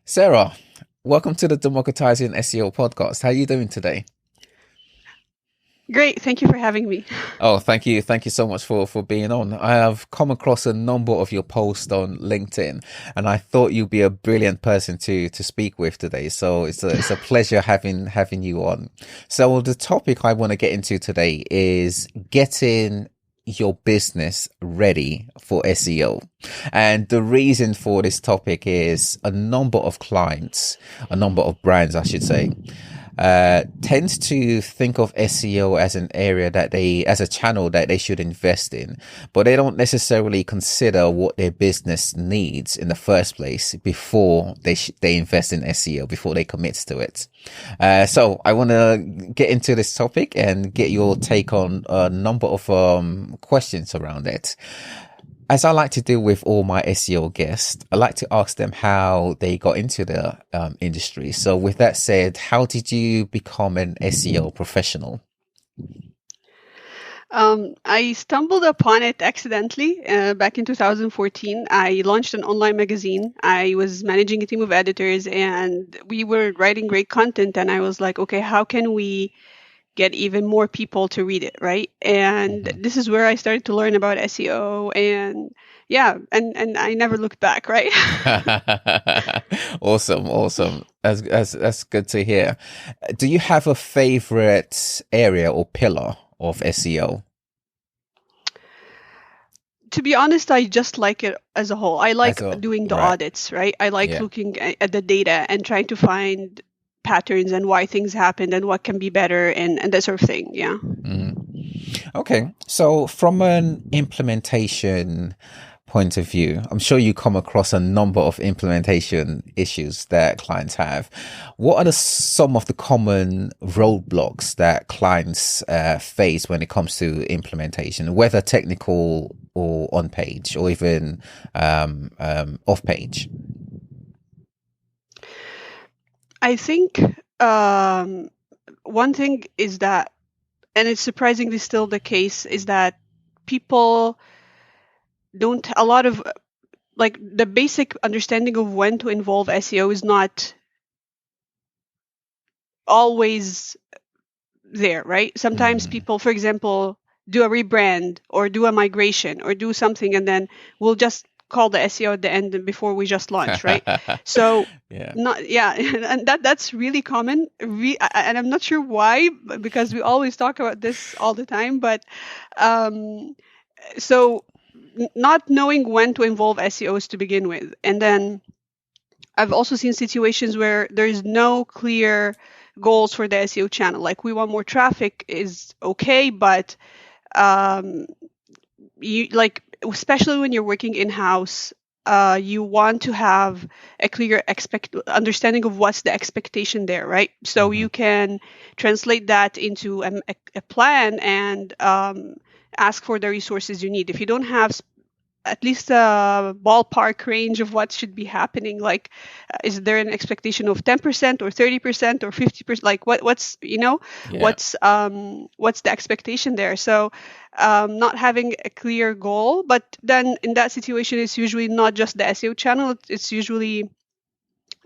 Sarah, welcome to the Democratizing SEO podcast. How are you doing today? Great. Thank you for having me. Oh, thank you. Thank you so much for being on. I have come across a number of your posts on LinkedIn, and I thought you'd be a brilliant person to speak with today. So it's a pleasure having you on. So the topic I want to get into today is getting your business ready for SEO. And the reason for this topic is a number of clients, a number of brands, I should say, tends to think of SEO as an area as a channel that they should invest in, but they don't necessarily consider what their business needs in the first place before they invest in SEO, before they commit to it. So I want to get into this topic and get your take on a number of questions around it. As I like to do with all my SEO guests, I like to ask them how they got into the industry. So with that said, how did you become an SEO professional? I stumbled upon it accidentally back in 2014. I launched an online magazine. I was managing a team of editors and we were writing great content. And I was like, okay, how can we get even more people to read it, right? And Mhm. this is where I started to learn about SEO and yeah, and I never looked back, right? Awesome, awesome. That's good to hear. Do you have a favorite area or pillar of SEO? To be honest, I just like it as a whole. I As like a doing the right, audits, right? I like yeah. looking at the data and trying to find patterns and why things happened and what can be better and that sort of thing. Yeah. Mm. Okay, so from an implementation point of view, I'm sure you come across a number of implementation issues that clients have. What are some of the common roadblocks that clients face when it comes to implementation, whether technical or on page or even off page? I think one thing is that, and it's surprisingly still the case, is that people don't, a lot of, like, the basic understanding of when to involve SEO is not always there, right? Sometimes Mm. people, for example, do a rebrand or do a migration or do something and then we'll just call the SEO at the end before we just launch, right? So Yeah. not yeah, and that's really common. And I'm not sure why, because we always talk about this all the time, but um so not knowing when to involve SEOs to begin with. And then I've also seen situations where there's no clear goals for the SEO channel. Like we want more traffic is okay, but um, you like especially when you're working in house, you want to have a clear expect understanding of what's the expectation there, right? So Hmm. you can translate that into a plan and ask for the resources you need. If you don't have at least a ballpark range of what should be happening, like is there an expectation of 10% or 30% or 50%, like what's Yeah. what's the expectation there? So not having a clear goal, but then in that situation it's usually not just the SEO channel, it's usually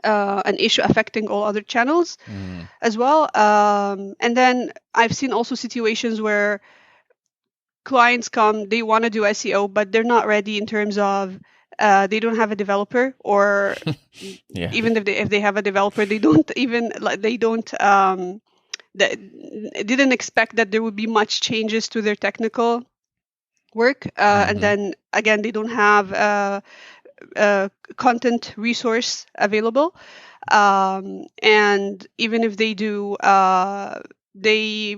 an issue affecting all other channels Mm. as well. And then I've seen also situations where clients come, they want to do SEO, but they're not ready in terms of they don't have a developer, or Yeah. even if they have a developer, they don't even like they don't they didn't expect that there would be much changes to their technical work, and Hmm. then again they don't have content resource available, and even if they do, they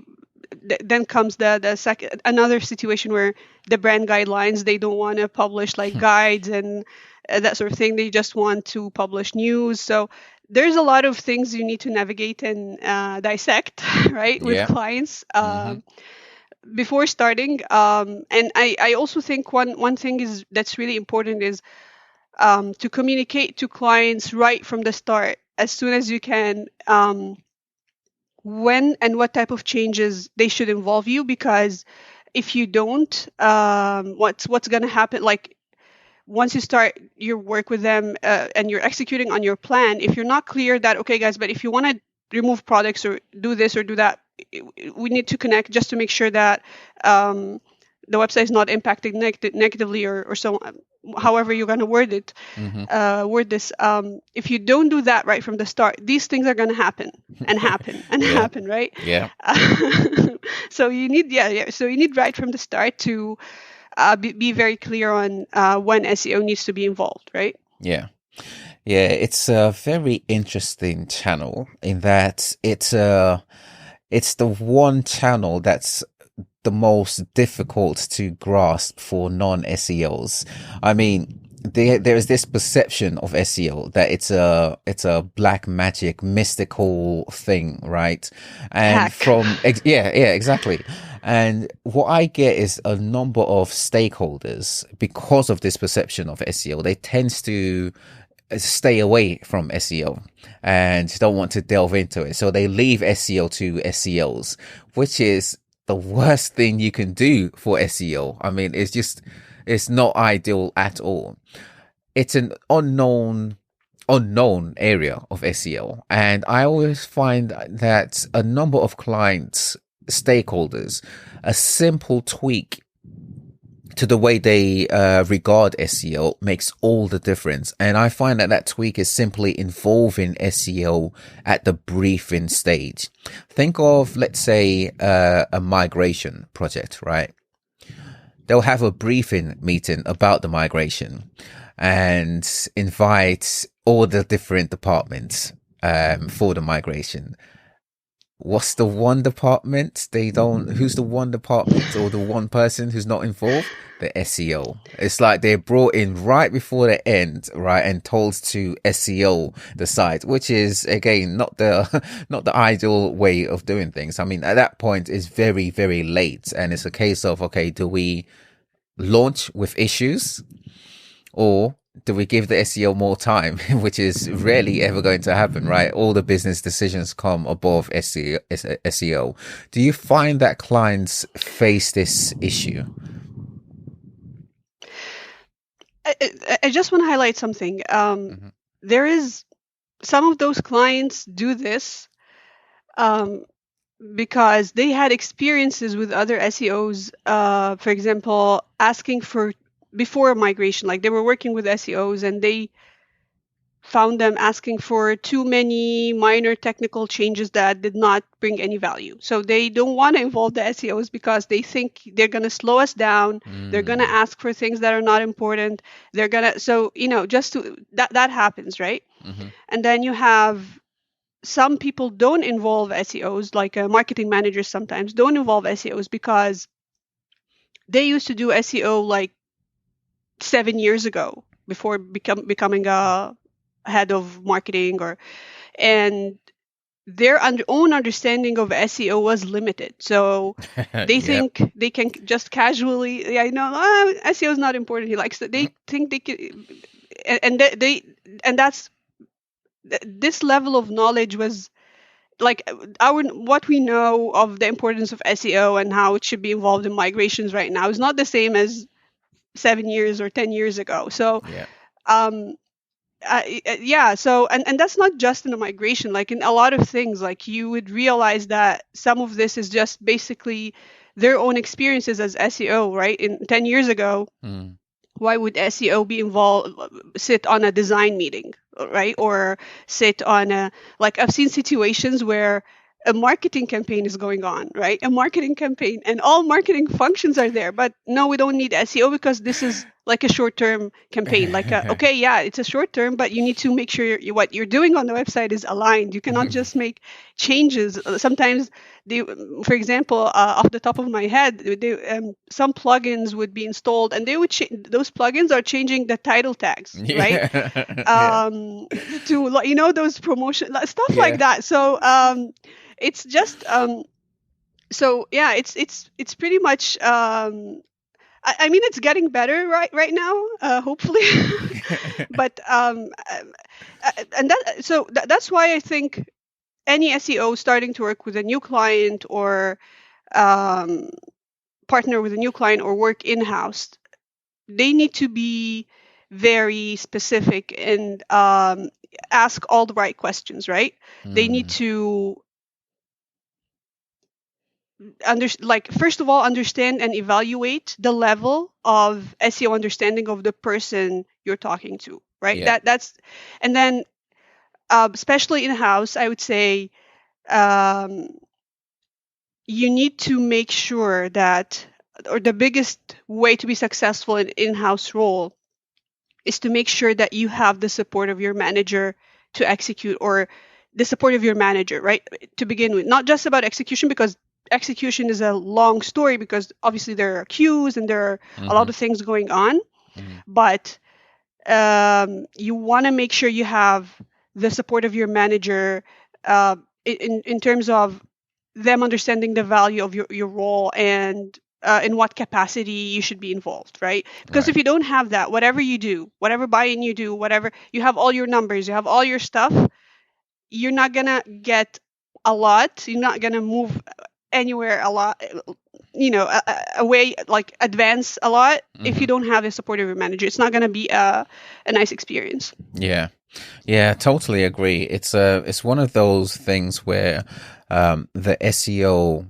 then comes the second another situation where the brand guidelines, they don't want to publish like guides and that sort of thing, they just want to publish news. So there's a lot of things you need to navigate and dissect right, with Yeah. clients Hmm. before starting. And I also think one thing is that's really important is to communicate to clients right from the start, as soon as you can, when and what type of changes they should involve you. Because if you don't, what's going to happen? Like once you start your work with them and you're executing on your plan, if you're not clear that, okay, guys, but if you want to remove products or do this or do that, we need to connect just to make sure that the website is not impacted negatively or so, however you're going to word it, word this. If you don't do that right from the start, these things are going to happen and happen and happen, right? Yeah. So you need, so you need right from the start to be very clear on when SEO needs to be involved, right? Yeah. Yeah, it's a very interesting channel in that it's the one channel that's the most difficult to grasp for non-SEOs. I mean, there is this perception of SEO that it's a black magic mystical thing, right? And Hack. yeah, exactly. And what I get is a number of stakeholders, because of this perception of SEO, they tend to stay away from SEO and don't want to delve into it. So they leave SEO to SEOs, which is the worst thing you can do for SEO. I mean, it's not ideal at all. It's an unknown area of SEO. And I always find that a number of clients, stakeholders, a simple tweak to the way they regard SEO makes all the difference. And I find that tweak is simply involving SEO at the briefing stage. Think of, let's say, a migration project, right? They'll have a briefing meeting about the migration and invite all the different departments for the migration. What's the one department who's the one department or the one person who's not involved? The SEO. It's like they're brought in right before the end, right, and told to SEO the site, which is again not the ideal way of doing things. I mean, at that point it's very, very late, and it's a case of, okay, do we launch with issues, or do we give the SEO more time, which is rarely ever going to happen, right? All the business decisions come above SEO. Do you find that clients face this issue? I just want to highlight something. There is some of those clients do this because they had experiences with other SEOs, for example, asking for before migration, like they were working with SEOs and they found them asking for too many minor technical changes that did not bring any value. So they don't want to involve the SEOs because they think they're going to slow us down. They're going to ask for things that are not important. They're going to, so, just to, that happens, right? And then you have some people don't involve SEOs, like marketing managers sometimes don't involve SEOs because they used to do SEO like 7 years ago before becoming a head of marketing, and their own understanding of SEO was limited. So they think they can just casually, SEO is not important. He likes that. They think they can, and that's this level of knowledge was like what we know of the importance of SEO and how it should be involved in migrations right now is not the same as 7 years or 10 years ago. So, so, and that's not just in the migration, like in a lot of things, like you would realize that some of this is just basically their own experiences as SEO, right? In 10 years ago, why would SEO be involved, sit on a design meeting, right? Or sit on like I've seen situations where a marketing campaign is going on, right? A marketing campaign and all marketing functions are there, but no, we don't need SEO because this is like a short-term campaign. Like, okay, yeah, it's a short-term, but you need to make sure what you're doing on the website is aligned. You cannot just make changes. Sometimes, for example, off the top of my head, some plugins would be installed, and they would those plugins are changing the title tags, right? To those promotion stuff like that. So it's just so yeah, it's pretty much. I mean, it's getting better right now, hopefully, but and that's why I think any SEO starting to work with a new client or partner with a new client or work in-house, they need to be very specific and ask all the right questions, right? They need to first of all, understand and evaluate the level of SEO understanding of the person you're talking to, right? Yeah. And then especially in-house, I would say you need to make sure that, or the biggest way to be successful in-house role is to make sure that you have the support of your manager to execute, or the support of your manager, right? To begin with, not just about execution, because execution is a long story, because obviously there are queues and there are a lot of things going on. But you want to make sure you have the support of your manager in terms of them understanding the value of your role and in what capacity you should be involved, right? Because if you don't have that, whatever you do, whatever buy-in you do, whatever, you have all your numbers, you have all your stuff, you're not going to get a lot. You're not going to move anywhere a lot, away, like advance a lot, if you don't have the support of your manager. It's not going to be a nice experience. Yeah, totally agree. It's one of those things where the SEO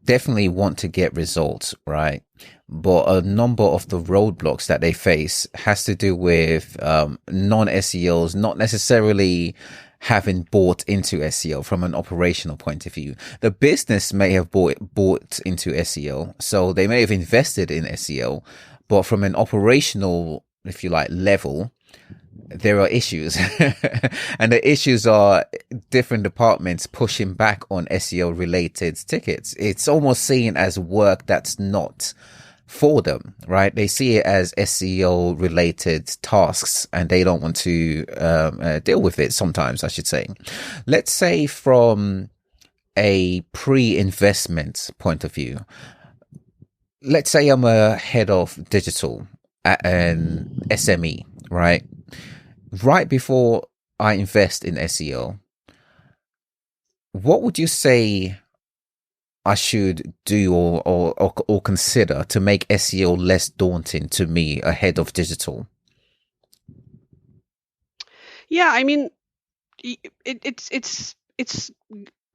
definitely want to get results, right? But a number of the roadblocks that they face has to do with non-SEOs not necessarily having bought into SEO from an operational point of view. The business may have bought into SEO, so they may have invested in SEO, but from an operational, if you like, level, there are issues. And the issues are different departments pushing back on SEO related tickets. It's almost seen as work that's not for them, right? They see it as SEO related tasks and they don't want to deal with it sometimes, I should say. Let's say from a pre-investment point of view, let's say I'm a head of digital at an SME, right? Right before I invest in SEO, what would you say I should do or consider to make SEO less daunting to me ahead of digital? Yeah, I mean, it's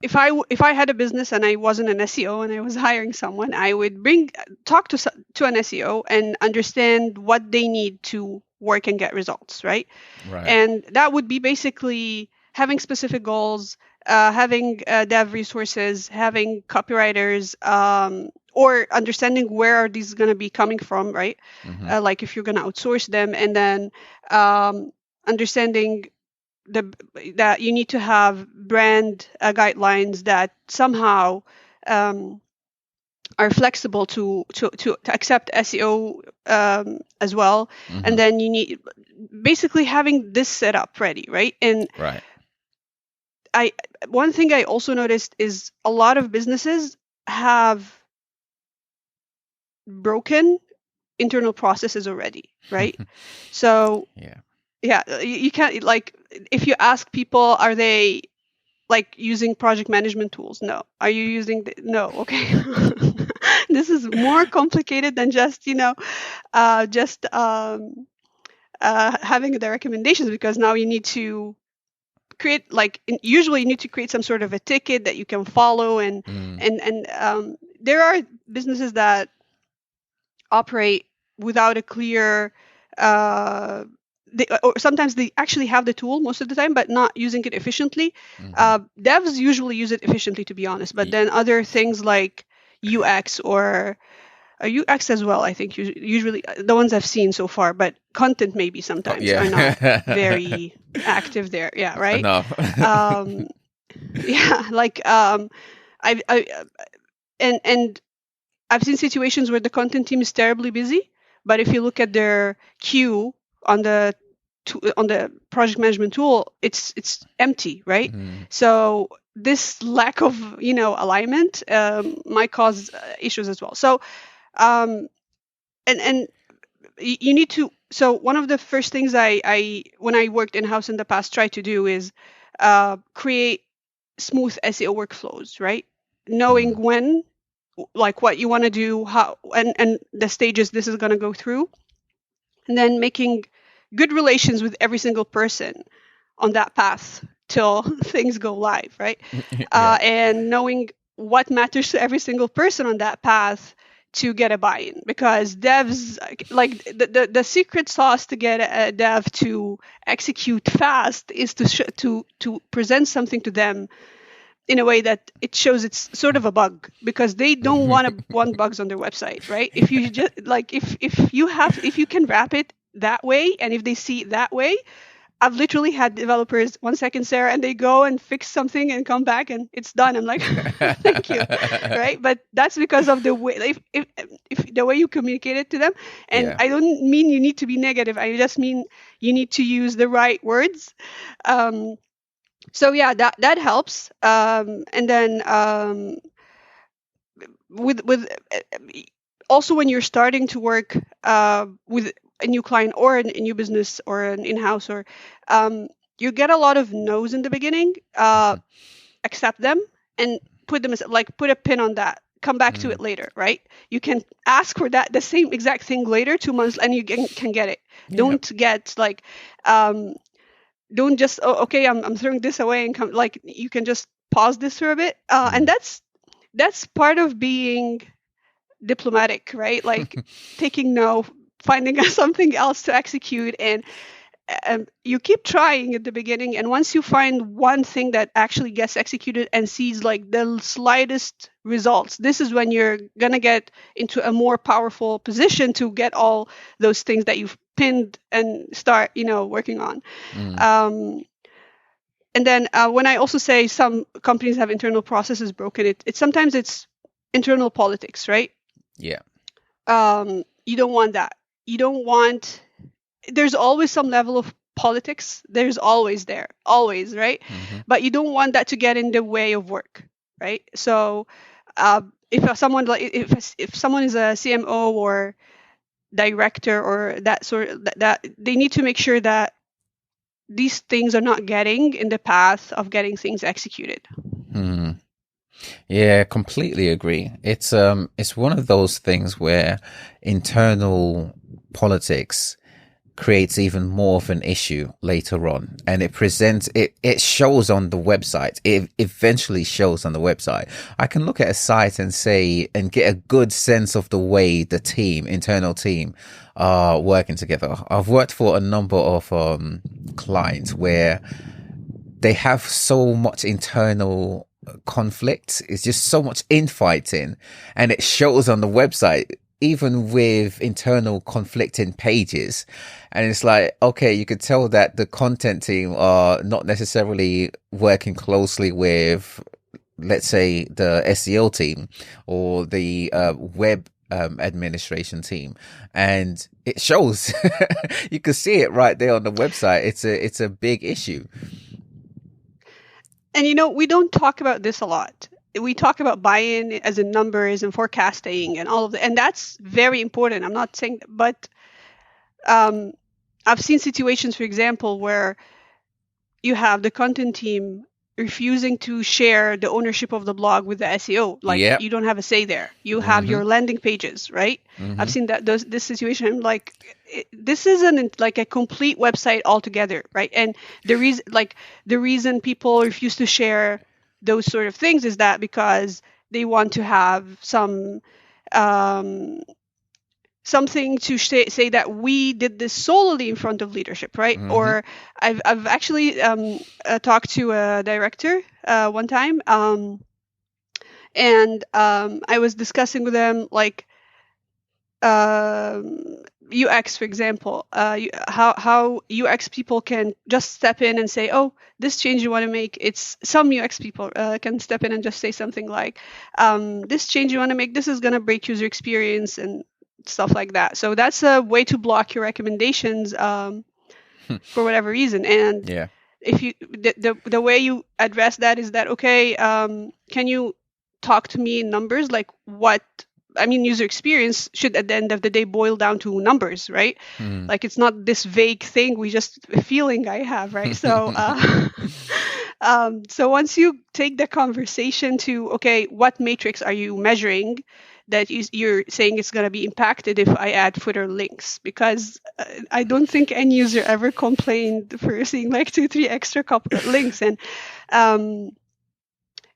if I had a business and I wasn't an SEO and I was hiring someone, I would talk to an SEO and understand what they need to work and get results, right? And that would be basically having specific goals, having dev resources, having copywriters, or understanding where are these going to be coming from, right? Like if you're going to outsource them, and then understanding that you need to have brand guidelines that somehow are flexible to accept SEO as well. And then you need basically having this set up ready, right? And one thing I also noticed is a lot of businesses have broken internal processes already, right? So you can't, like, if you ask people, are they like using project management tools? No. Are you using no? Okay. This is more complicated than just having the recommendations, because now you need to create, usually you need to create some sort of a ticket that you can follow, and there are businesses that operate without a clear or sometimes they actually have the tool most of the time, but not using it efficiently. Devs usually use it efficiently, to be honest, but then other things like UX or UX as well, I think usually the ones I've seen so far, but content maybe sometimes are not very active there. Yeah, right. Yeah, like I've seen situations where the content team is terribly busy, but if you look at their queue on the project management tool, it's empty, right? So this lack of alignment might cause issues as well. So and you need to. So one of the first things I when I worked in-house in the past tried to do is create smooth SEO workflows, right? Knowing when, like, what you want to do, how, and the stages this is going to go through. and then making good relations with every single person on that path till things go live, right? Yeah. And knowing what matters to every single person on that path to get a buy-in, because devs, like the secret sauce to get a dev to execute fast is to present something to them in a way that it shows it's sort of a bug, because they don't want bugs on their website, right? If you just like if you can wrap it that way, and if they see it that way, I've literally had developers, 1 second, Sarah, and they go and fix something and come back and it's done. I'm like, thank you, right? But that's because of the way, if the way you communicate it to them. And Yeah. I don't mean you need to be negative. I just mean you need to use the right words. So yeah, that helps. And then with also when you're starting to work with a new client or a new business or an in-house, or you get a lot of no's in the beginning. Accept them and put them like put a pin on that. Come back to it later, right? You can ask for that the same exact thing later, 2 months, and you can get it. Yeah. Don't get like don't just okay, I'm throwing this away and come, like you can just pause this for a bit, and that's part of being diplomatic, right? Like taking no, finding something else to execute, and you keep trying at the beginning, and once you find one thing that actually gets executed and sees like the slightest results, this is when you're gonna get into a more powerful position to get all those things that you've pinned and start working on. And then when I also say some companies have internal processes broken, it's sometimes it's internal politics, right? Yeah. You don't want that. You don't want, there's always some level of politics. There's always right? But you don't want that to get in the way of work, right? So if someone is a CMO or director or that sort of, that they need to make sure that these things are not getting in the path of getting things executed. Yeah, completely agree. It's one of those things where internal politics creates even more of an issue later on, and it shows on the website. It eventually shows on the website. I can look at a site and say and get a good sense of the way the internal team are working together. I've worked for a number of clients where they have so much internal conflict. It's just so much infighting, and it shows on the website, even with internal conflicting pages. And it's like, okay, you could tell that the content team are not necessarily working closely with, let's say, the SEO team or the web administration team, and it shows. You can see it right there on the website. It's a big issue. And we don't talk about this a lot. We talk about buy-in as in numbers and forecasting and all of that, and that's very important. I'm not saying, but I've seen situations, for example, where you have the content team refusing to share the ownership of the blog with the SEO. Like, you don't have a say there. You have your landing pages, right? I've seen this situation. I'm like, this isn't like a complete website altogether, right? And the reason people refuse to share those sort of things is that because they want to have some something to say that we did this solely in front of leadership, right? Or I've actually talked to a director one time, and I was discussing with them like UX, for example, how UX people can just step in and say, oh, this change you want to make. It's some UX people can step in and just say something like, this change you want to make, this is going to break user experience and stuff like that. So that's a way to block your recommendations for whatever reason. And if you the way you address that is that, okay, can you talk to me in numbers? Like, what I mean, user experience should at the end of the day boil down to numbers, right? Like, it's not this vague thing, we just a feeling I have, right? So so once you take the conversation to, okay, what matrix are you measuring, that you're saying it's going to be impacted if I add footer links, because I don't think any user ever complained for seeing like 2-3 extra links. And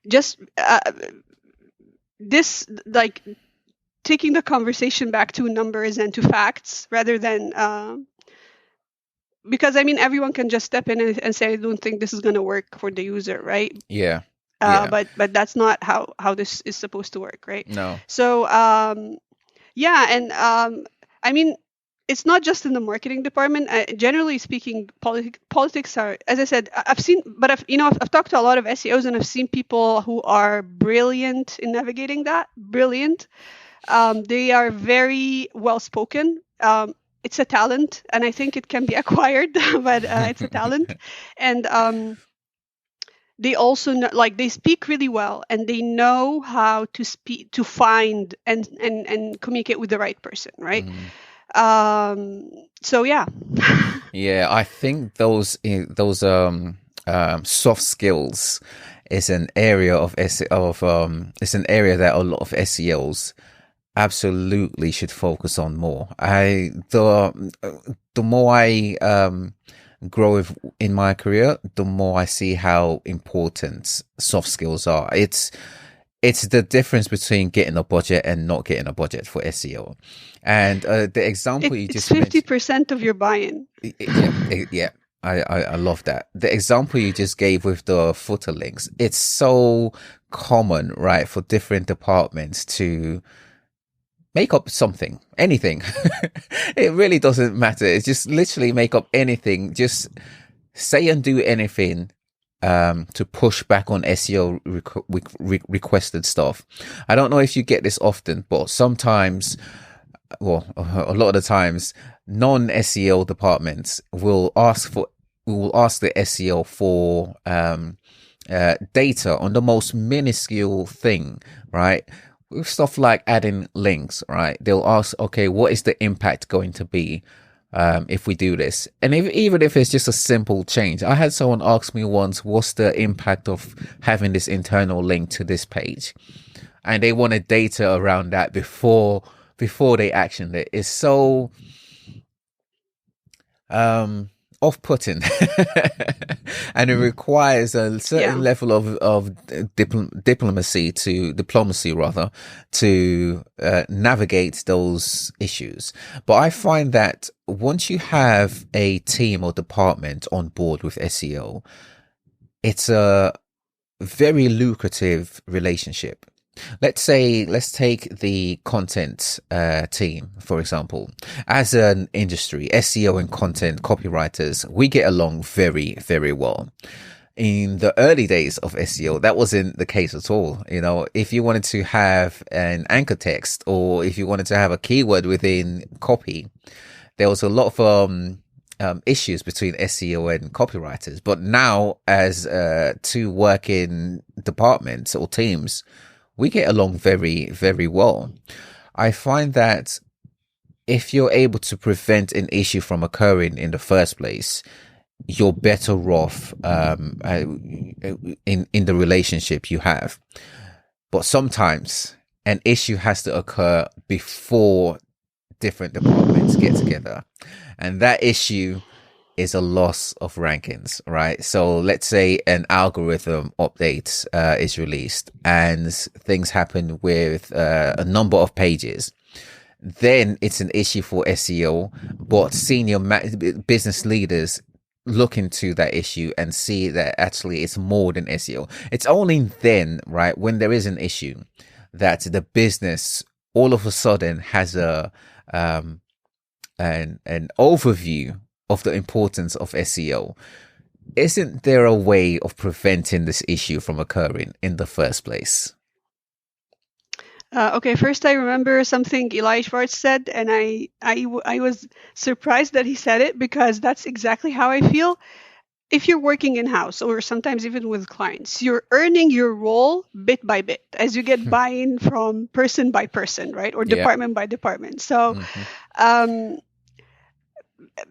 just this, like, taking the conversation back to numbers and to facts rather than because I mean, everyone can just step in and say, I don't think this is going to work for the user, right? Yeah. But that's not how this is supposed to work, right? No. So yeah, and I mean, it's not just in the marketing department. Generally speaking, politics are, as I said, I've seen, but I've talked to a lot of SEOs, and I've seen people who are brilliant in navigating that. Brilliant. They are very well spoken. It's a talent, and I think it can be acquired, but it's a talent. And they also know, like, they speak really well, and they know how to speak, to find and communicate with the right person, right? So yeah. Yeah, I think those soft skills is an area it's an area that a lot of SEOs absolutely should focus on more. The more I grow in my career, the more I see how important soft skills are. It's the difference between getting a budget and not getting a budget for SEO. And the example you just mentioned, it's 50% of your buy-in. Yeah. I love that. The example you just gave with the footer links, it's so common, right, for different departments to make up something, anything. It really doesn't matter. It's just literally make up anything. Just say and do anything to push back on SEO requested stuff. I don't know if you get this often, but sometimes, well, a lot of the times, non-SEO departments will ask the SEO for data on the most minuscule thing, right? With stuff like adding links, right? They'll ask, okay, what is the impact going to be if we do this? And even if it's just a simple change. I had someone ask me once, what's the impact of having this internal link to this page? And they wanted data around that before they actioned it. It's so off-putting. And it requires a certain level of diplomacy to navigate those issues. But I find that once you have a team or department on board with SEO, it's a very lucrative relationship. Let's take the content team, for example. As an industry, SEO and content copywriters, we get along very, very well. In the early days of SEO, that wasn't the case at all. You know, if you wanted to have an anchor text, or if you wanted to have a keyword within copy, there was a lot of issues between SEO and copywriters. But now, as two working departments or teams, we get along very, very well. I find that if you're able to prevent an issue from occurring in the first place, you're better off in the relationship you have. But sometimes an issue has to occur before different departments get together, and that issue is a loss of rankings, right? So let's say an algorithm update is released and things happen with a number of pages. Then it's an issue for SEO, but senior business leaders look into that issue and see that actually it's more than SEO. It's only then, right, when there is an issue, that the business all of a sudden has an overview of the importance of SEO. Isn't there a way of preventing this issue from occurring in the first place? Okay, first I remember something Eli Schwartz said, and I was surprised that he said it, because that's exactly how I feel. If you're working in-house, or sometimes even with clients, you're earning your role bit by bit as you get buy-in from person by person, right? Or department by department. So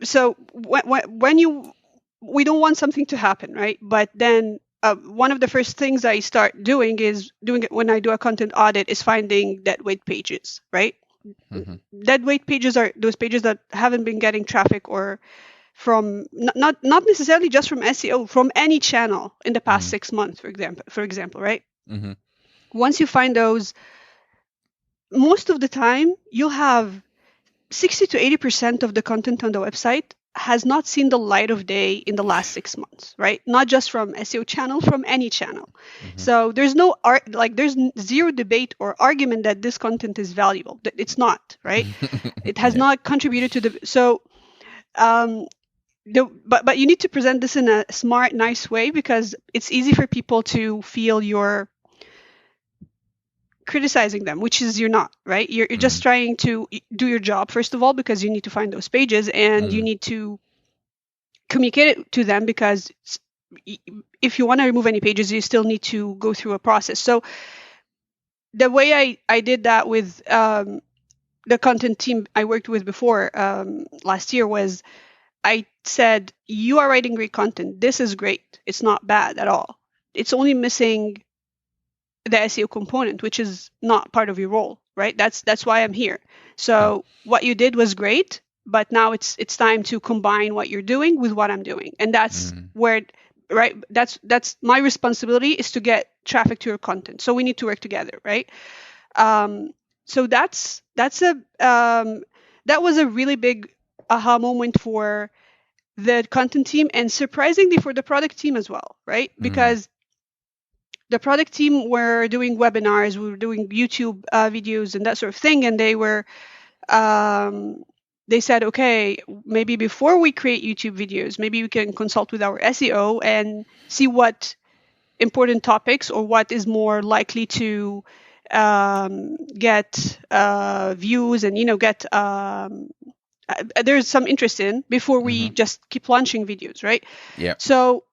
so when we don't want something to happen, right? But then one of the first things I start doing is doing it when I do a content audit is finding dead weight pages, right? Dead weight pages are those pages that haven't been getting traffic or from not necessarily just from SEO, from any channel in the past 6 months, for example, right? Once you find those, most of the time you'll have 60 to 80% of the content on the website has not seen the light of day in the last 6 months, right? Not just from SEO channel, from any channel. So there's no there's zero debate or argument that this content is valuable. It's not, right? It has not contributed to the, so, but you need to present this in a smart, nice way, because it's easy for people to feel you're criticizing them, which is you're not, right? You're just trying to do your job, first of all, because you need to find those pages, and you need to communicate it to them, because if you want to remove any pages, you still need to go through a process. So the way I did that with the content team I worked with before last year was, I said, you are writing great content. This is great. It's not bad at all. It's only missing the SEO component, which is not part of your role, right? That's why I'm here. So what you did was great, but now it's time to combine what you're doing with what I'm doing. And that's where, right? That's my responsibility, is to get traffic to your content. So we need to work together, right? So that was a really big aha moment for the content team, and surprisingly for the product team as well, right? Because the product team were doing webinars, we were doing YouTube videos and that sort of thing, and they were they said, okay, maybe before we create YouTube videos, maybe we can consult with our SEO and see what important topics or what is more likely to get views and get there's some interest in before we just keep launching videos, right? Yeah. So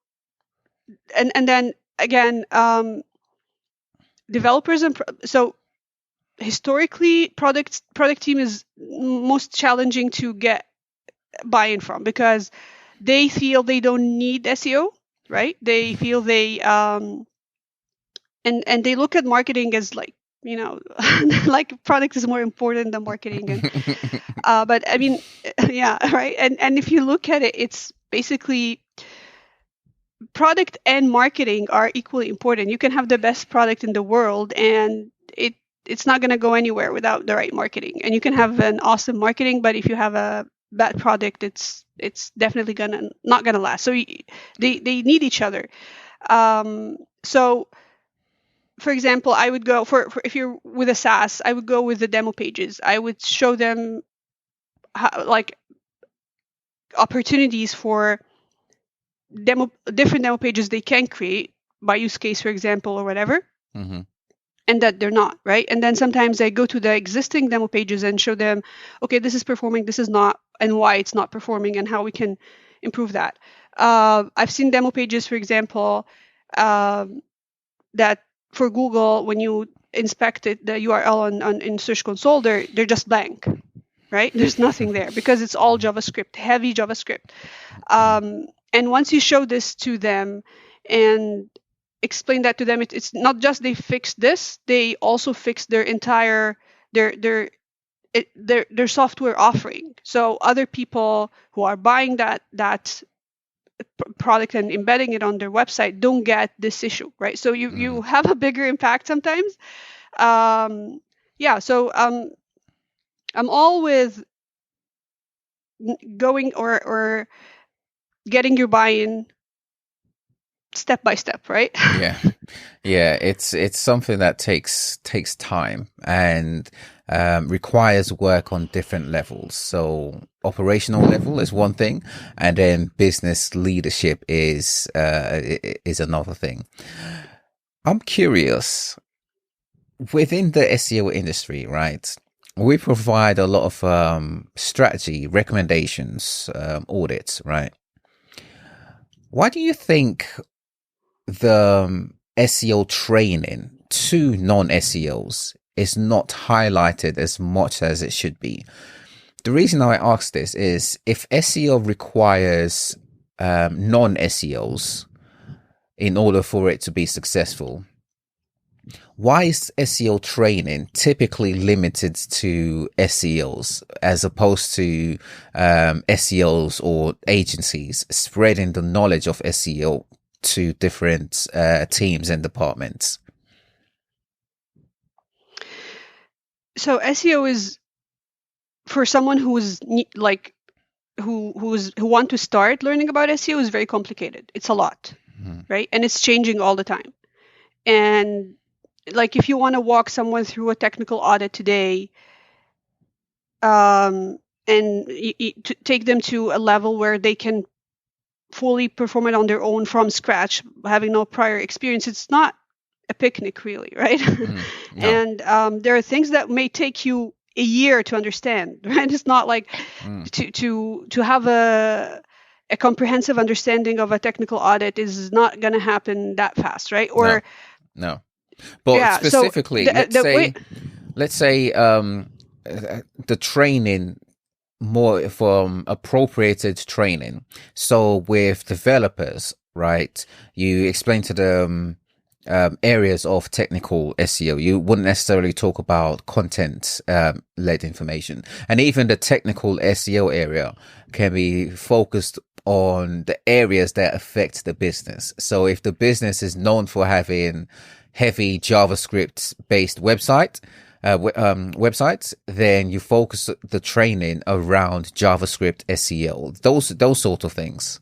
and then again, developers and so historically, product team is most challenging to get buy-in from, because they feel they don't need SEO, right? They feel they and they look at marketing as like, like product is more important than marketing, and but I mean, yeah, right. And if you look at it, it's basically product and marketing are equally important. You can have the best product in the world, and it's not going to go anywhere without the right marketing. And you can have an awesome marketing, but if you have a bad product, it's definitely not gonna last. So they need each other. So for example, I would go for if you're with a SaaS, I would go with the demo pages. I would show them like opportunities for different demo pages they can create by use case, for example, or whatever. And that they're not, right? And then sometimes I go to the existing demo pages and show them, okay, this is performing, this is not, and why it's not performing, and how we can improve that. I've seen demo pages, for example, that for Google, when you inspect it, the URL in Search Console, they're just blank, right? There's nothing there because it's all JavaScript, heavy JavaScript. And once you show this to them and explain that to them, it's not just they fixed this, they also fixed their entire their software offering. So other people who are buying that product and embedding it on their website don't get this issue, right? So you have a bigger impact sometimes. So I'm all with going or getting your buy-in step by step, right? Yeah. It's something that takes time and requires work on different levels. So operational level is one thing, and then business leadership is another thing. I'm curious, within the SEO industry, right? We provide a lot of strategy, recommendations, audits, right? Why do you think the SEO training to non-SEOs is not highlighted as much as it should be? The reason I ask this is, if SEO requires non-SEOs in order for it to be successful. Why is SEO training typically limited to SEOs as opposed to SEOs or agencies spreading the knowledge of SEO to different teams and departments? So SEO is for someone who's like who want to start learning about SEO is very complicated. It's a lot, right? And it's changing all the time. And like if you want to walk someone through a technical audit today, and to take them to a level where they can fully perform it on their own from scratch, having no prior experience, it's not a picnic really, right? No. And there are things that may take you a year to understand, right? It's not like to have a comprehensive understanding of a technical audit is not going to happen that fast, right? Or no. But yeah, specifically, so let's say the training, more from appropriated training. So with developers, right, you explain to them areas of technical SEO. You wouldn't necessarily talk about content led information. And even the technical SEO area can be focused on the areas that affect the business. So if the business is known for having heavy JavaScript based websites, then you focus the training around JavaScript SEO, those sort of things.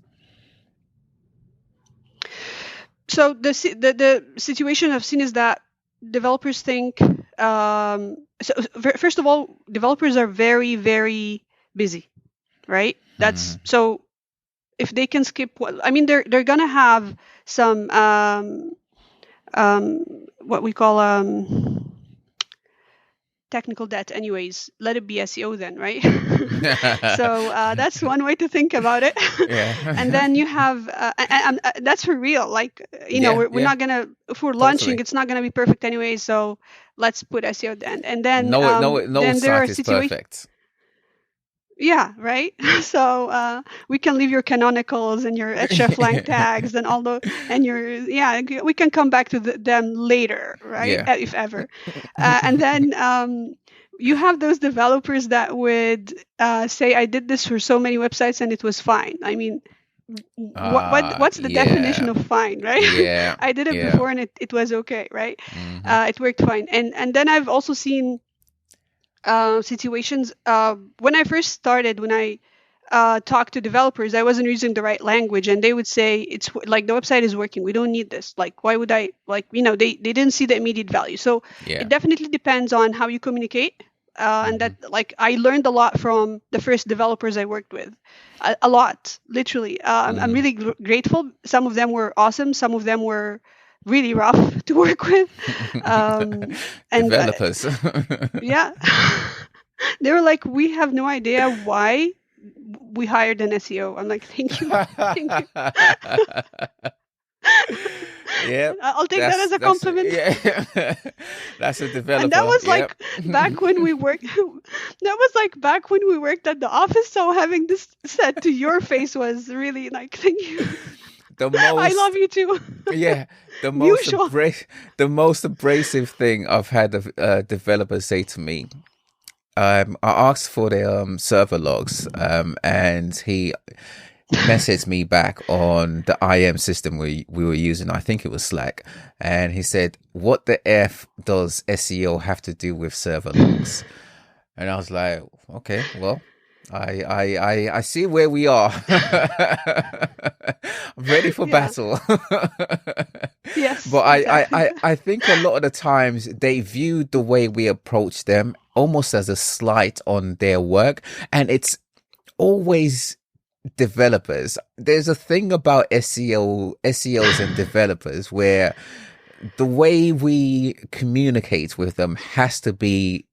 So the situation I've seen is that developers think, so first of all, developers are very, very busy, right? That's so if they can skip, I mean, they're gonna have some what we call technical debt anyways. Let it be SEO then, right? So that's one way to think about it. Yeah. And then you have that's for real, like we're not gonna, if we're launching, it's not gonna be perfect anyway, so let's put SEO then. And then no then site there are is perfect. Yeah, right. So we can leave your canonicals and your hreflang tags and all the we can come back to them later, right? Yeah. If ever. And then you have those developers that would say, I did this for so many websites and it was fine. I mean, what's the definition of fine, right? Yeah. I did it before and it was okay, right? It worked fine. And then I've also seen situations when I first started, when I talked to developers, I wasn't using the right language, and they would say, it's like, the website is working, we don't need this, like, why would I, like, they didn't see the immediate value. So it definitely depends on how you communicate, and that, like, I learned a lot from the first developers I worked with, a lot, literally. I'm really grateful. Some of them were awesome, some of them were really rough to work with. And developers. Yeah. They were like, we have no idea why we hired an SEO. I'm like, thank you. Thank you. Yeah, I'll take that as a compliment. Yeah. That's a developer. And that was like back when we worked. That was like back when we worked at the office. So having this said to your face was really like, thank you. I love you too. Yeah, the most abrasive thing I've had a developer say to me. I asked for the server logs, and he messaged me back on the IM system we were using. I think it was Slack, and he said, "What the F does SEO have to do with server logs?" And I was like, "Okay, well, I see where we are. I'm ready for battle." Yes. But exactly. I think a lot of the times they view the way we approach them almost as a slight on their work. And it's always developers. There's a thing about SEOs and developers where the way we communicate with them has to be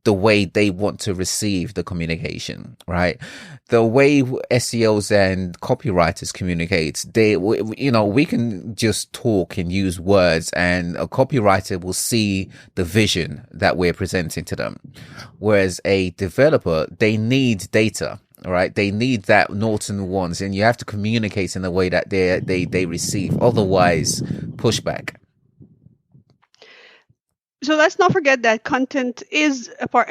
the way they want to receive the communication, right? The way SEOs and copywriters communicate, we can just talk and use words, and a copywriter will see the vision that we're presenting to them. Whereas a developer, they need data. right? They need that noughts and ones, and you have to communicate in a way that they receive. Otherwise, pushback. So let's not forget that content is a part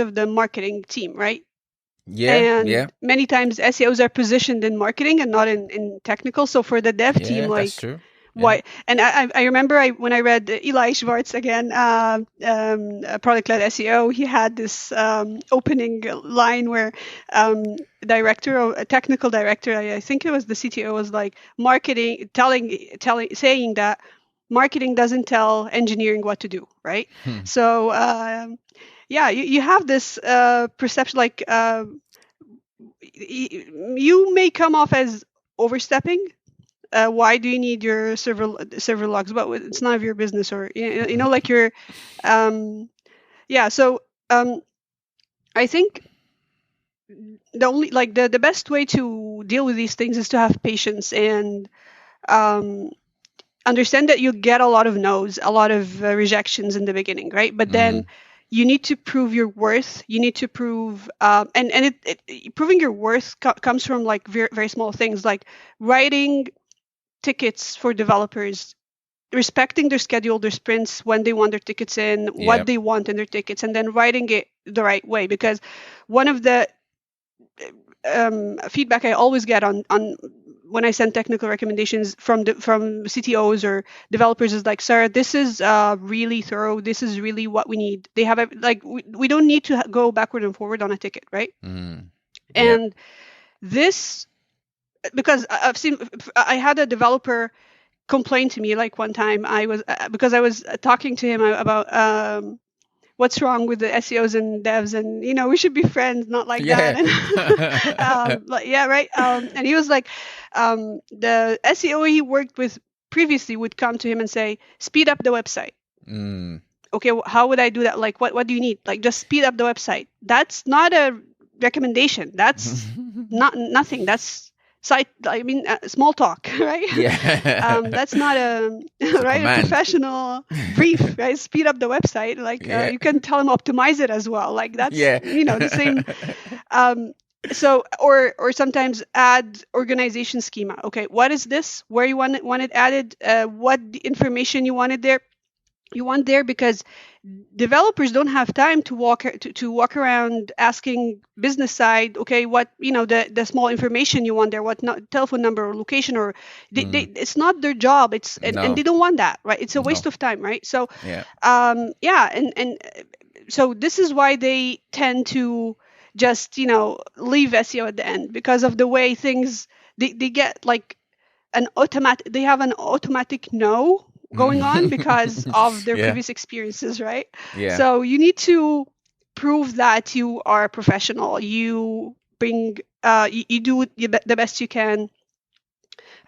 of the marketing team, right? Yeah, yeah, And many times SEOs are positioned in marketing and not in technical. So for the dev team, yeah. That's like, true. Yeah. why? And I remember when I read Eli Schwartz again, product-led SEO, he had this opening line where a technical director, I think it was the CTO, was like, marketing, saying that marketing doesn't tell engineering what to do, right? So yeah, you have this perception, like you may come off as overstepping. Why do you need your server logs? But it's none of your business, or like you're, yeah. So I think the best way to deal with these things is to have patience and understand that you get a lot of no's, a lot of rejections in the beginning, right? But then you need to prove your worth. You need to prove, and proving your worth comes from like very, very small things, like writing tickets for developers, respecting their schedule, their sprints, when they want their tickets in, what they want in their tickets, and then writing it the right way. Because one of the feedback I always get on when I send technical recommendations from CTOs or developers is like, Sarah, this is really thorough. This is really what we need. They have we don't need to go backward and forward on a ticket, right? And this, because I had a developer complain to me like one time. Because I was talking to him about what's wrong with the SEOs and devs, and we should be friends, not like that. And right. And he was like, the SEO he worked with previously would come to him and say, speed up the website. Okay, how would I do that? Like, what do you need? Like, just speed up the website. That's not a recommendation. That's nothing. That's small talk, right? Yeah. That's not a professional brief, right? Speed up the website. Like, you can tell them optimize it as well. Like, that's the same. So or sometimes add organization schema. Okay, what is this? Where you want it added? What information you wanted there? You want there, because developers don't have time to walk around asking business side, okay, what the small information you want there, what telephone number or location, or it's not their job. And they don't want that, right? It's a waste of time, right? So and so this is why they tend to just leave SEO at the end, because of the way things they get like they have an automatic no going on because of their previous experiences, right? So you need to prove that you are a professional. You bring you do the best you can,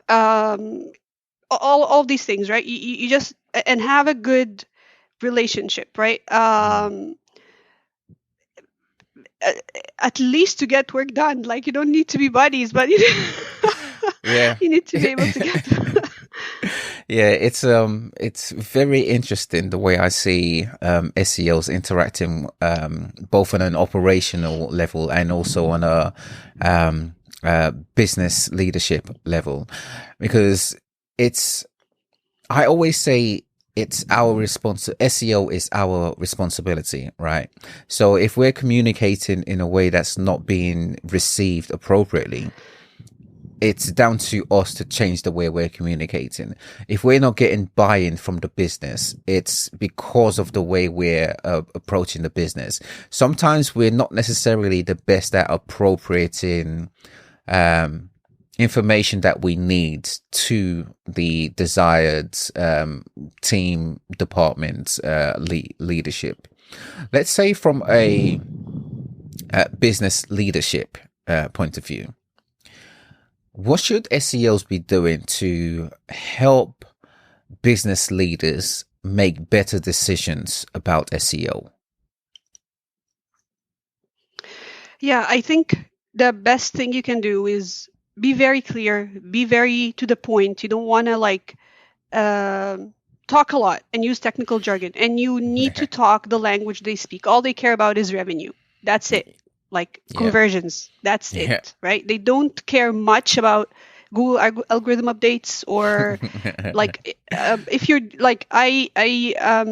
all these things, right? You just, and have a good relationship, right? At least to get work done. Like, you don't need to be buddies, but you need to be able to get Yeah, it's very interesting the way I see SEOs interacting both on an operational level and also on a business leadership level, because I always say it's our SEO is our responsibility, right? So if we're communicating in a way that's not being received appropriately, it's down to us to change the way we're communicating. If we're not getting buy-in from the business, it's because of the way we're approaching the business. Sometimes we're not necessarily the best at appropriating information that we need to the desired team, department, leadership. Let's say from a business leadership point of view, what should SEOs be doing to help business leaders make better decisions about SEO? Yeah, I think the best thing you can do is be very clear, be very to the point. You don't want to talk a lot and use technical jargon, and you need to talk the language they speak. All they care about is revenue. That's it. like Yeah. conversions. That's Yeah. it, right? They don't care much about Google algorithm updates or like if you're like I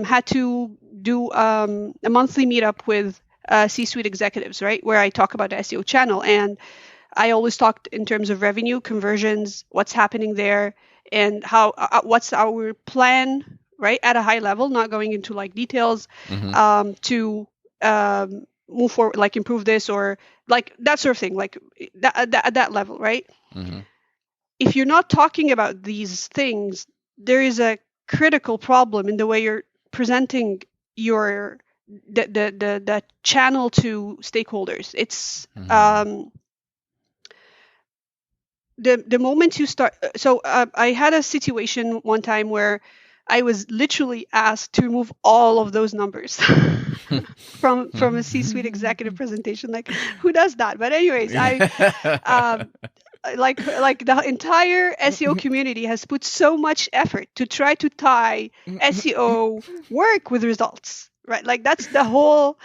had to do a monthly meetup with C-suite executives, right, where I talk about the SEO channel, and I always talked in terms of revenue, conversions, what's happening there, and how what's our plan, right, at a high level, not going into like details, to move forward, like improve this or like that sort of thing, like at that level, right? If you're not talking about these things, there is a critical problem in the way you're presenting your the channel to stakeholders. It's the moment you start. So I had a situation one time where I was literally asked to remove all of those numbers from a C-suite executive presentation. Like, who does that? But anyways, like the entire SEO community has put so much effort to try to tie SEO work with results, right? Like that's the whole,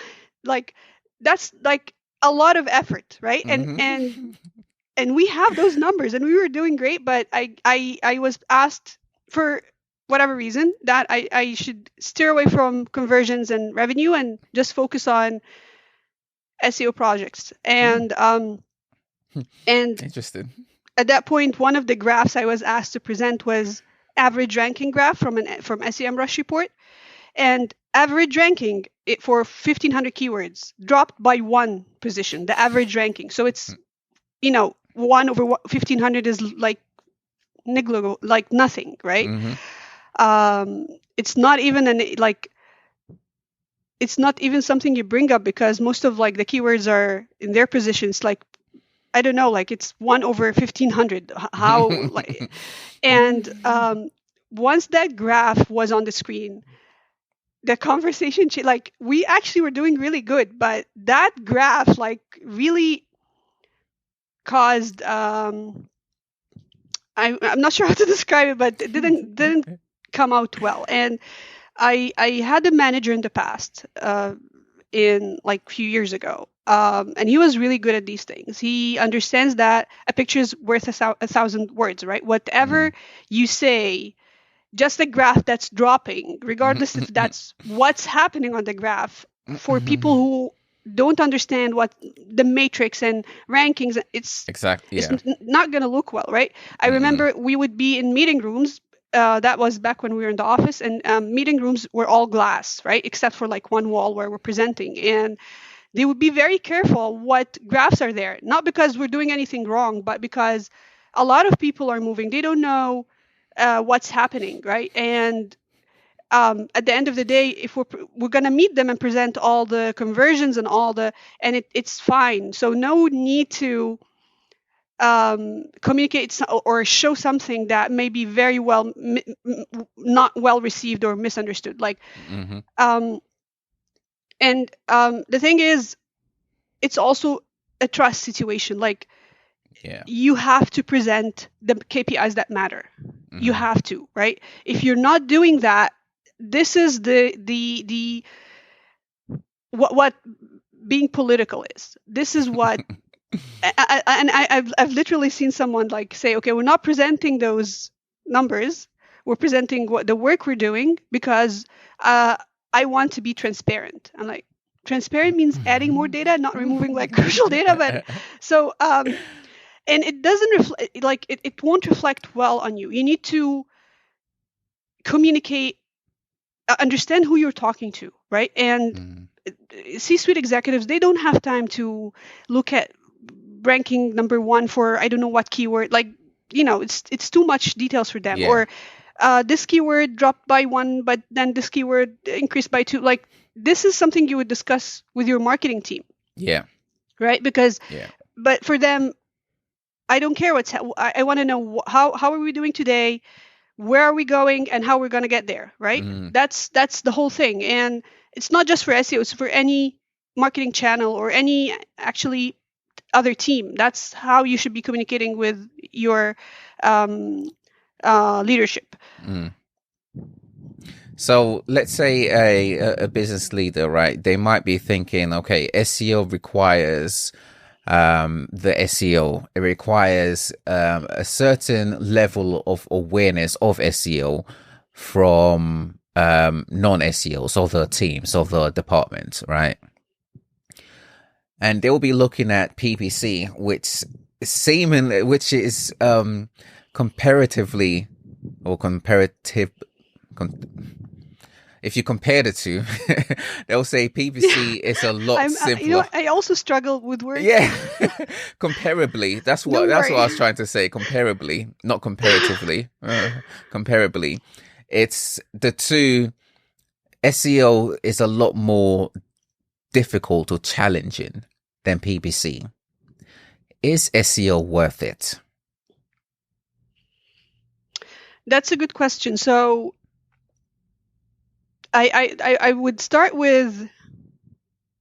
like that's like a lot of effort, right? And we have those numbers and we were doing great, but I was asked for whatever reason that I should steer away from conversions and revenue and just focus on SEO projects. And Interesting. at that point, one of the graphs I was asked to present was average ranking graph from SEMrush report, and average ranking for 1,500 keywords dropped by 1 position, the average ranking. So it's 1 over 1,500 is like negligible, like nothing, right? It's not even it's not even something you bring up because most of like the keywords are in their positions, like I don't know, like it's 1 over 1,500. How like, and once that graph was on the screen, the conversation like we actually were doing really good, but that graph like really caused I'm not sure how to describe it, but it didn't come out well. And I had a manager in the past, in like a few years ago, and he was really good at these things. He understands that a picture is worth 1,000 words, right? Whatever you say, just a graph that's dropping, regardless if that's what's happening on the graph, for people who don't understand what the matrix and rankings, it's not going to look well, right? I remember we would be in meeting rooms. That was back when we were in the office, and meeting rooms were all glass, right? Except for like one wall where we're presenting. And they would be very careful what graphs are there, not because we're doing anything wrong, but because a lot of people are moving. They don't know what's happening, right? And at the end of the day, if we're going to meet them and present all the conversions and and it's fine. So no need to communicate or show something that may be very well not well received or misunderstood, like and the thing is, it's also a trust situation. Like you have to present the KPIs that matter. You have to, right? If you're not doing that, this is the what being political is. This is what I've literally seen someone like say, okay, we're not presenting those numbers. We're presenting the work we're doing because I want to be transparent. I'm like, transparent means adding more data, not removing like crucial data. But so and it doesn't reflect, like it won't reflect well on you. You need to communicate, understand who you're talking to, right? And C-suite executives, they don't have time to look at ranking number 1 for I don't know what keyword. Like, it's too much details for them. Or this keyword dropped by 1, but then this keyword increased by 2. Like, this is something you would discuss with your marketing team. Yeah. Right? Because, but for them, I don't care I want to know how are we doing today, where are we going, and how we're going to get there, right? That's the whole thing. And it's not just for SEO, it's for any marketing channel or any actually other team. That's how you should be communicating with your leadership. So let's say a business leader, right? They might be thinking, okay, SEO requires the SEO. It requires a certain level of awareness of SEO from non-SEOs, of the teams, of the department, right? And they'll be looking at PPC, which is comparatively or comparative. If you compare the two, they'll say PPC is a lot simpler. I also struggle with words. Yeah, comparably. That's what I was trying to say. Comparably, not comparatively. Comparably, it's the two. SEO is a lot more difficult or challenging than PPC. Is SEO worth it? That's a good question. So I would start with,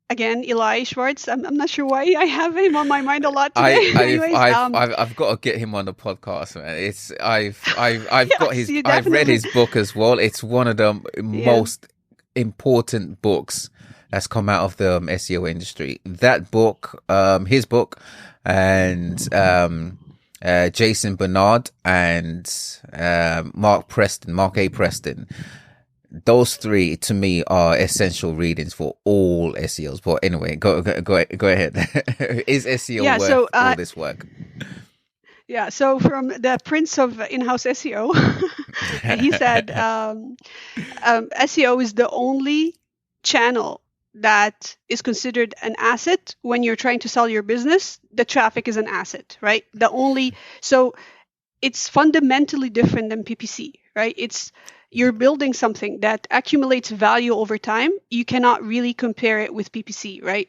again, Eli Schwartz. I'm not sure why I have him on my mind a lot today. I've got to get him on the podcast, man. I've read his book as well. It's one of the most important books that's come out of the SEO industry. That book, his book, and Jason Bernard and Mark A. Preston. Those three to me are essential readings for all SEOs. But anyway, go ahead. Is SEO worth all this work? Yeah. So from the Prince of in-house SEO, he said SEO is the only channel that is considered an asset when you're trying to sell your business. The traffic is an asset, right? So it's fundamentally different than PPC, right? You're building something that accumulates value over time. You cannot really compare it with PPC, right?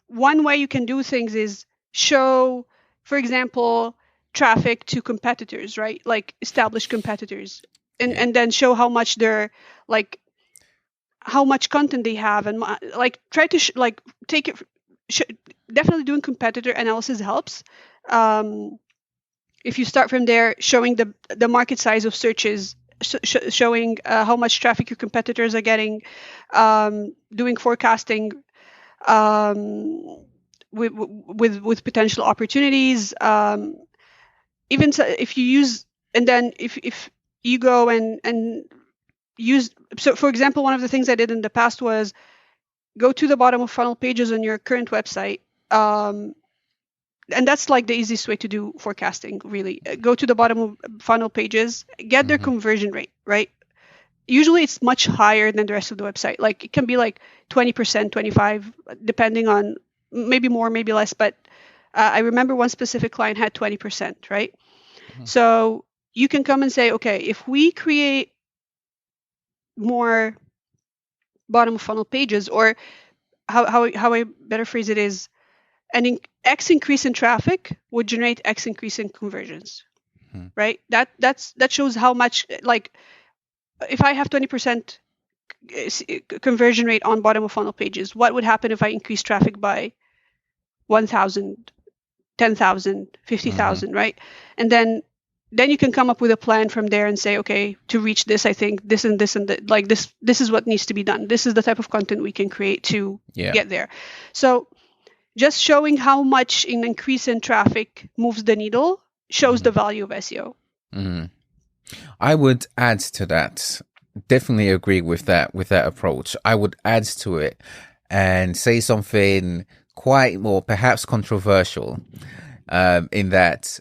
One way you can do things is show, for example, traffic to competitors, right? Like established competitors, and then show how much how much content they have, and try to take it. Definitely doing competitor analysis helps. If you start from there, showing the market size of searches, showing how much traffic your competitors are getting, doing forecasting with potential opportunities. Even so, if you use, and then if you go and use, so for example, one of the things I did in the past was go to the bottom of funnel pages on your current website. And that's like the easiest way to do forecasting, really. Go to the bottom of funnel pages, get their conversion rate, right? Usually it's much higher than the rest of the website. Like it can be like 20%, 25, depending on, maybe more, maybe less. But I remember one specific client had 20%, right? So you can come and say, okay, if we create more bottom of funnel pages, or how I better phrase it is, X increase in traffic would generate X increase in conversions, right? That shows how much, like, if I have 20% conversion rate on bottom of funnel pages, what would happen if I increase traffic by 1,000, 10,000, 50,000, right? And then you can come up with a plan from there and say, okay, to reach this, I think this and this and that, like this is what needs to be done. This is the type of content we can create to get there. So just showing how much an increase in traffic moves the needle shows the value of SEO. I would add to that. Definitely agree with that approach. I would add to it and say something quite more perhaps controversial, in that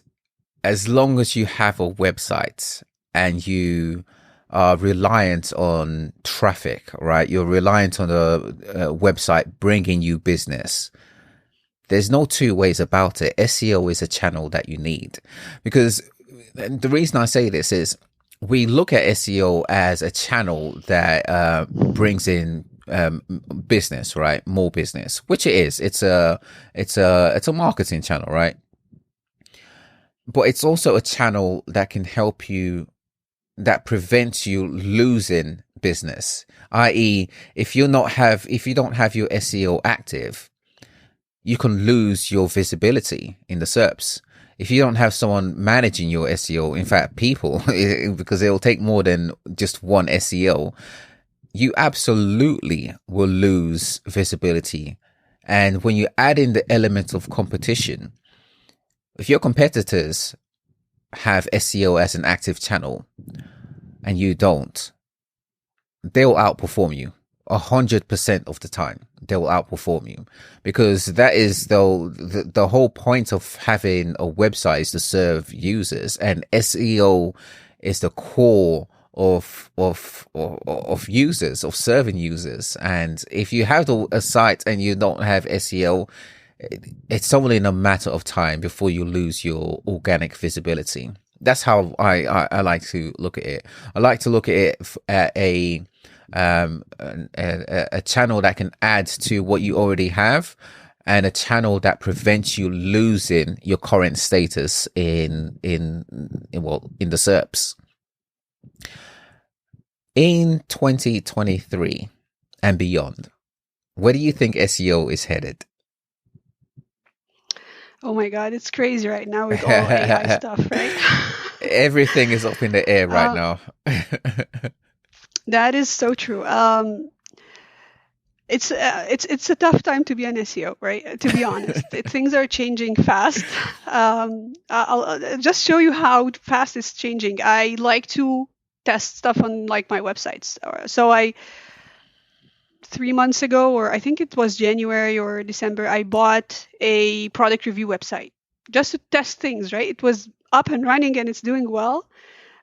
as long as you have a website and you are reliant on traffic, right? You're reliant on a website bringing you business. There's no two ways about it. SEO is a channel that you need, because the reason I say this is we look at SEO as a channel that brings in business, right? More business, which it is. It's a marketing channel, right? But it's also a channel that can help you, that prevents you losing business. I.e., if you don't have your SEO active, you can lose your visibility in the SERPs. if you don't have someone managing your SEO, in fact, people, because it'll take more than just one SEO, you absolutely will lose visibility. And when you add in the element of competition, if your competitors have SEO as an active channel and you don't, they'll outperform you 100% of the time. They will outperform you, because that is the whole point of having a website is to serve users, and SEO is the core of users, of serving users. And if you have a site and you don't have SEO, it's only in a matter of time before you lose your organic visibility. That's how I like to look at it. I like to look at it at a channel that can add to what you already have, and a channel that prevents you losing your current status in the SERPs. In 2023 and beyond, where do you think SEO is headed? Oh my God, it's crazy right now with all AI stuff, right? Everything is up in the air right now. That is so true. It's a tough time to be an SEO, right? To be honest, things are changing fast. I'll just show you how fast it's changing. I like to test stuff on like my websites. So 3 months ago, or I think it was January or December, I bought a product review website just to test things, right? It was up and running and it's doing well.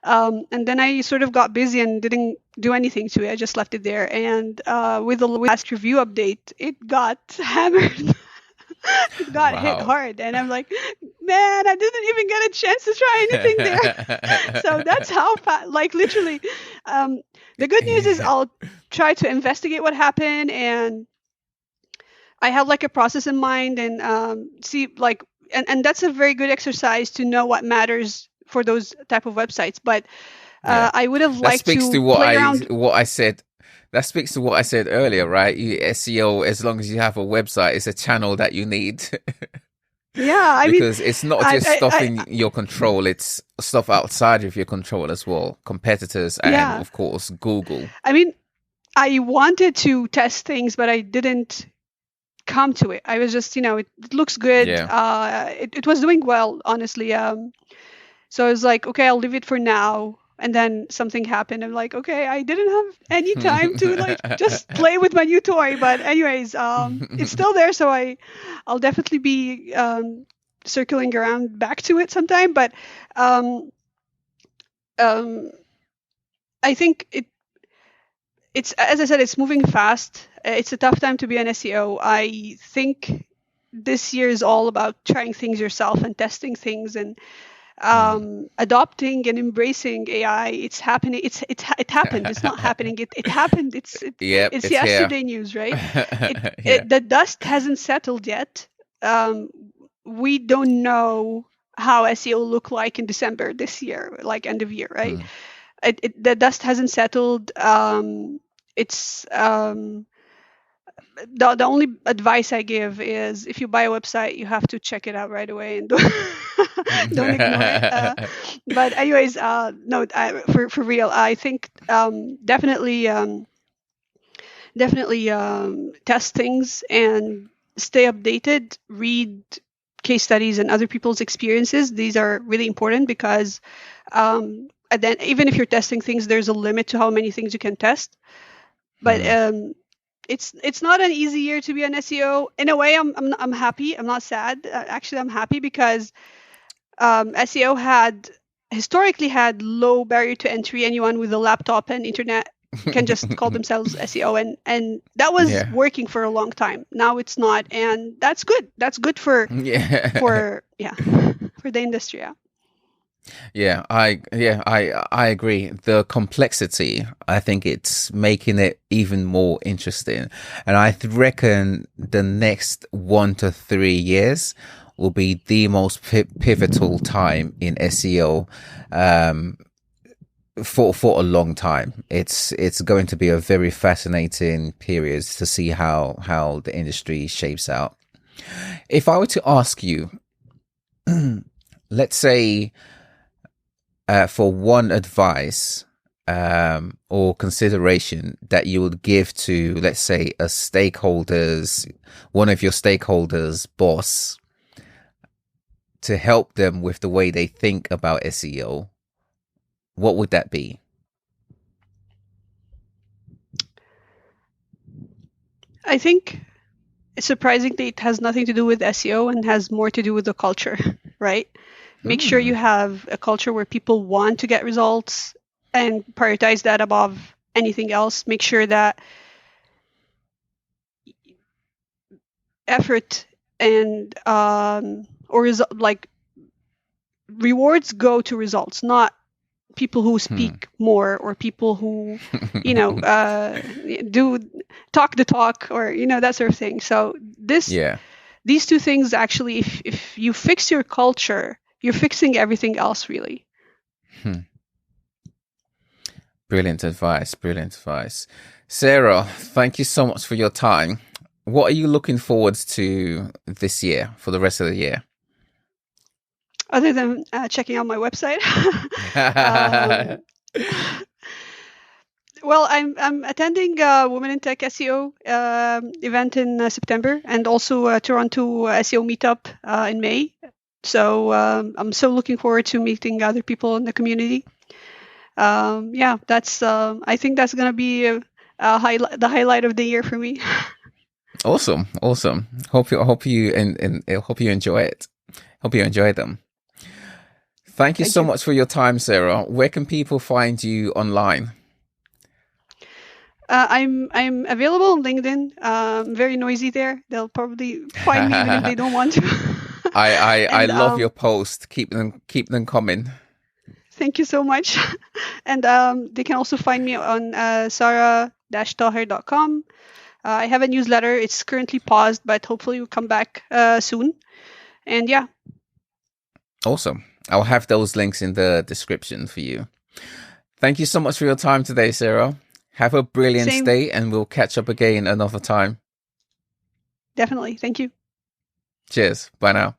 And then I sort of got busy and didn't do anything to it. I just left it there. And with the last review update, it got hammered. It got hit hard. And I'm like, man, I didn't even get a chance to try anything there. So that's how fast, like literally. The good news is I'll try to investigate what happened. And I have like a process in mind and see like, and that's a very good exercise to know what matters for those type of websites. But I would have liked to play around. What I said. That speaks to what I said earlier, right? SEO, as long as you have a website, it's a channel that you need. Yeah, because it's not just stuff in your control; it's stuff outside of your control as well. Competitors and, of course, Google. I mean, I wanted to test things, but I didn't come to it. I was just, it looks good. Yeah. It was doing well, honestly. So I was like, okay, I'll leave it for now. And then something happened. I'm like, okay, I didn't have any time to like just play with my new toy. But anyways, it's still there. So I'll definitely be circling around back to it sometime. But I think it's, as I said, it's moving fast. It's a tough time to be an SEO. I think this year is all about trying things yourself and testing things and adopting and embracing AI. It's happening. It happened. It's not happening. It happened. It's yesterday news, right? The dust hasn't settled yet. We don't know how SEO look like in December this year, like end of year, right? The dust hasn't settled. It's the only advice I give is if you buy a website, you have to check it out right away and don't ignore it. But anyways, no, for real, I think definitely test things and stay updated. Read case studies and other people's experiences. These are really important because and then even if you're testing things, there's a limit to how many things you can test. But it's not an easy year to be an SEO. In a way, I'm happy. I'm not sad. Actually, I'm happy because SEO historically had low barrier to entry. Anyone with a laptop and internet can just call themselves SEO, and that was working for a long time. Now it's not, and that's good. That's good for the industry. Yeah, I agree. The complexity, I think it's making it even more interesting. And I reckon the next 1 to 3 years will be the most pivotal time in SEO for a long time. It's going to be a very fascinating period to see how the industry shapes out. If I were to ask you, let's say for one advice or consideration that you would give to, let's say, one of your stakeholders' boss, to help them with the way they think about SEO, what would that be? I think surprisingly it has nothing to do with SEO and has more to do with the culture, right? Make sure you have a culture where people want to get results and prioritize that above anything else. Make sure that effort and rewards go to results, not people who speak more or people who do talk the talk or that sort of thing. So these two things actually, if you fix your culture, you're fixing everything else, really. Brilliant advice. Sara, thank you so much for your time. What are you looking forward to this year, for the rest of the year? Other than checking out my website. Well, I'm attending Women in Tech SEO event in September, and also Toronto SEO meetup in May. So I'm so looking forward to meeting other people in the community. That's I think that's gonna be the highlight of the year for me. Awesome. Hope you enjoy it. Hope you enjoy them. Thank you so much for your time, Sara. Where can people find you online? I'm available on LinkedIn. Very noisy there. They'll probably find me even if they don't want to. I love your post. Keep them coming. Thank you so much. And they can also find me on Sara-Taher.com. I have a newsletter. It's currently paused, but hopefully will come back soon. And yeah. Awesome. I'll have those links in the description for you. Thank you so much for your time today, Sara. Have a brilliant day, and we'll catch up again another time. Definitely. Thank you. Cheers. Bye now.